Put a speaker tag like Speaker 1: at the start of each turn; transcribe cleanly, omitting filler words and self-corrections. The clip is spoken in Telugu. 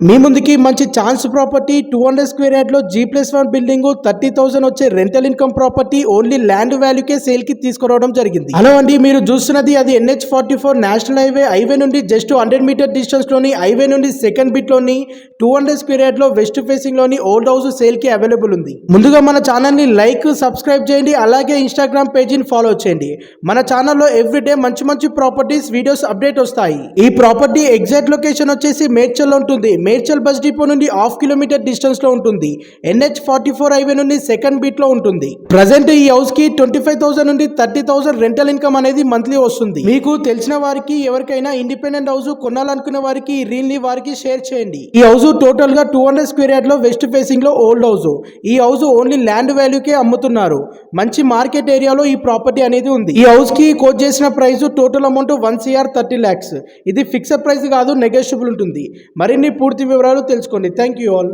Speaker 1: మీ ముందుకి మంచి ఛాన్స్ ప్రాపర్టీ 200 స్క్వేర్ యార్డ్లో G+1 బిల్డింగ్ 30,000 వచ్చే rental income property only land వాల్యూకే సేల్ కి తీసుకురావడం జరిగింది. హలో అండి, మీరు చూస్తున్నది అది NH44 నేషనల్ హైవే నుండి జస్ట్ 100 మీటర్ డిస్టెన్స్ లోని హైవే నుండి సెకండ్ బిట్ లోని 200 స్క్వేర్ యార్డ్లో వెస్ట్ ఫేసింగ్ లోని ఓల్డ్ హౌస్ సేల్ కి అవైలబుల్ ఉంది. ముందుగా మన ఛానల్ ని లైక్ సబ్స్క్రైబ్ చేయండి, అలాగే ఇన్స్టాగ్రామ్ పేజీని ఫాలో చేయండి. మన ఛానల్లో ఎవ్రీడే మంచి మంచి ప్రాపర్టీస్ వీడియోస్ అప్డేట్ వస్తాయి. ఈ ప్రాపర్టీ ఎగ్జాక్ట్ లొకేషన్ వచ్చేసి మేడ్చల్ లో ఉంటుంది. మేడ్చల్ బస్ డిపో నుండి 1/2 కిలోమీటర్ డిస్టెన్స్ లో ఉంటుంది. NH44 హైవే నుండి సెకండ్ బీట్ లో ఉంటుంది. ప్రజెంట్ ఈ హౌస్ కి 25,000 నుండి 30,000 రెంటల్ ఇన్కమ్ అనేది మంత్లీ వస్తుంది. మీకు తెలిసిన వారికి ఎవరికైనా ఇండిపెండెంట్ హౌస్ కొనాలనుకునే వారికి ఈ రీల్ ని వారికి షేర్ చేయండి. ఈ హౌస్ టోటల్ గా 200 స్క్వేర్ యార్డ్ లో వెస్ట్ ఫేసింగ్ లో ఓల్డ్ హౌస్. ఈ హౌస్ ఓన్లీ ల్యాండ్ వాల్యూకే అమ్ముతున్నారు. మంచి మార్కెట్ ఏరియాలో ఈ ప్రాపర్టీ అనేది ఉంది. ఈ హౌస్ కి కోట్ చేసిన price total amount 1 CR 30 lakhs. ఇది ఫిక్స్డ్ ప్రైస్ కాదు, నెగోషియబుల్ ఉంటుంది. మరిన్ని పూర్తి వివరాలు తెలుసుకోండి. Thank you all.